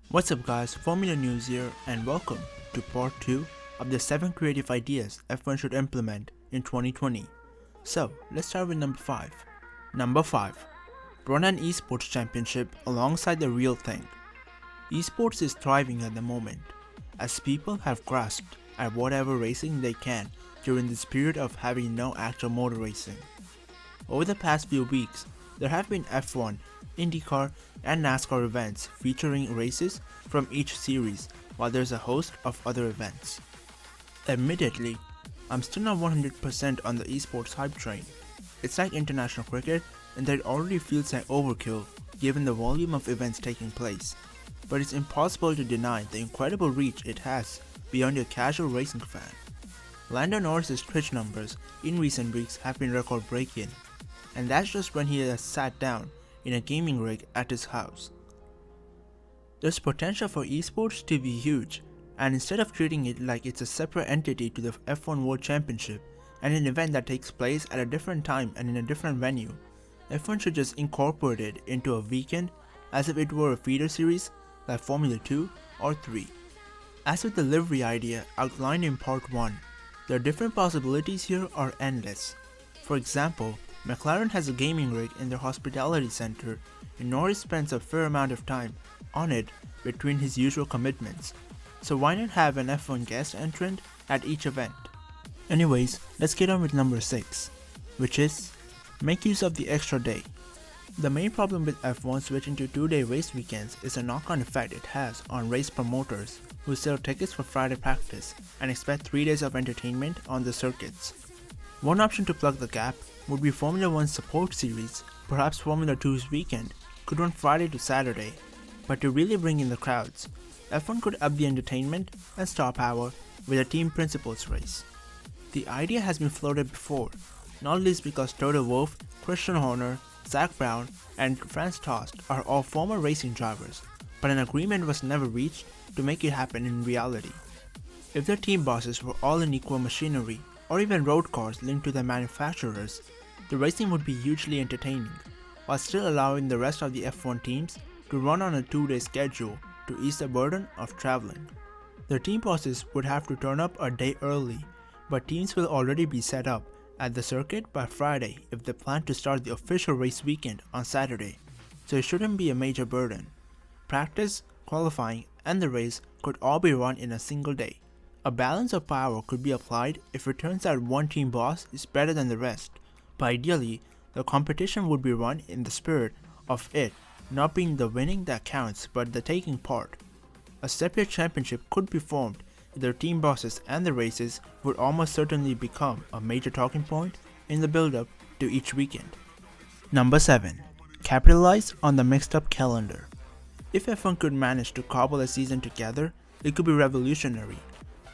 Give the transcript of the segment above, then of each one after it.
What's up guys, Formula News here and welcome to part 2 of the 7 creative ideas F1 should implement in 2020. So let's start with number 5. Number 5. Run an esports championship alongside the real thing. Esports is thriving at the moment, as people have grasped at whatever racing they can during this period of having no actual motor racing. Over the past few weeks, there have been F1, IndyCar, and NASCAR events featuring races from each series, while there's a host of other events. Admittedly, I'm still not 100% on the esports hype train. It's like international cricket, and that already feels like overkill given the volume of events taking place. But it's impossible to deny the incredible reach it has beyond your casual racing fan. Lando Norris's Twitch numbers in recent weeks have been record-breaking, and that's just when he has sat down in a gaming rig at his house. There's potential for esports to be huge, and instead of treating it like it's a separate entity to the F1 World Championship and an event that takes place at a different time and in a different venue, F1 should just incorporate it into a weekend as if it were a feeder series like Formula 2 or 3. As with the livery idea outlined in part 1, the different possibilities here are endless. For example, McLaren has a gaming rig in their hospitality center, and Norris spends a fair amount of time on it between his usual commitments, so why not have an F1 guest entrant at each event? Anyways, let's get on with number 6, which is make use of the extra day. The main problem with F1 switching to 2-day race weekends is the knock-on effect it has on race promoters who sell tickets for Friday practice and expect 3 days of entertainment on the circuits. One option to plug the gap would be Formula 1's support series. Perhaps Formula 2's weekend could run Friday to Saturday, but to really bring in the crowds, F1 could up the entertainment and star power with a team principals race. The idea has been floated before, not least because Toto Wolff, Christian Horner, Zak Brown, and Franz Tost are all former racing drivers, but an agreement was never reached to make it happen in reality. If their team bosses were all in equal machinery, or even road cars linked to their manufacturers, the racing would be hugely entertaining, while still allowing the rest of the F1 teams to run on a 2-day schedule to ease the burden of traveling. Their team bosses would have to turn up a day early, but teams will already be set up at the circuit by Friday if they plan to start the official race weekend on Saturday, so it shouldn't be a major burden. Practice, qualifying, and the race could all be run in a single day. A balance of power could be applied if it turns out one team boss is better than the rest, but ideally, the competition would be run in the spirit of it not being the winning that counts but the taking part. A separate championship could be formed if their team bosses and the races would almost certainly become a major talking point in the build-up to each weekend. Number 7. Capitalize on the mixed-up calendar. If F1 could manage to cobble a season together, it could be revolutionary.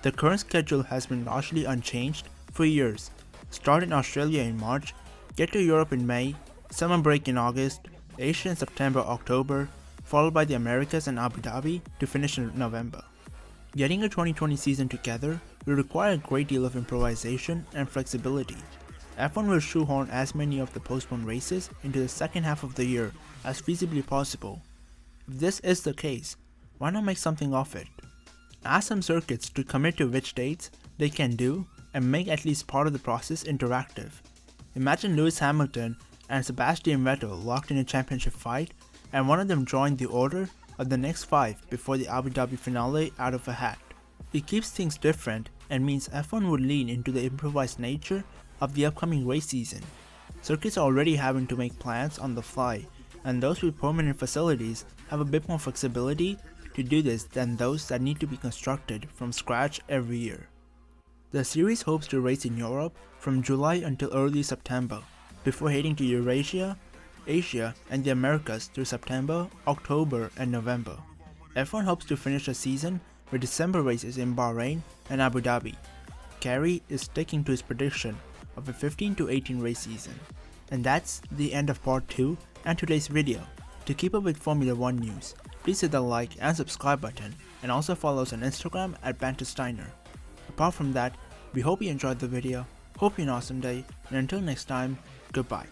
The current schedule has been largely unchanged for years. Start in Australia in March, get to Europe in May, summer break in August, Asia in September-October, followed by the Americas and Abu Dhabi to finish in November. Getting a 2020 season together will require a great deal of improvisation and flexibility. F1 will shoehorn as many of the postponed races into the second half of the year as feasibly possible. If this is the case, why not make something of it? Ask some circuits to commit to which dates they can do and make at least part of the process interactive. Imagine Lewis Hamilton and Sebastian Vettel locked in a championship fight, and one of them drawing the order of the next 5 before the Abu Dhabi finale out of a hat. It keeps things different and means F1 would lean into the improvised nature of the upcoming race season. Circuits are already having to make plans on the fly, and those with permanent facilities have a bit more flexibility to do this than those that need to be constructed from scratch every year. The series hopes to race in Europe from July until early September, before heading to Eurasia, Asia, and the Americas through September, October, and November. F1 hopes to finish the season with December races in Bahrain and Abu Dhabi. Kerry is sticking to his prediction of a 15 to 18 race season. And that's the end of part 2 and today's video. To keep up with Formula 1 news, please hit the like and subscribe button, and also follow us on Instagram at BanterSteiner. Apart from that, we hope you enjoyed the video, hope you have an awesome day, and until next time, goodbye.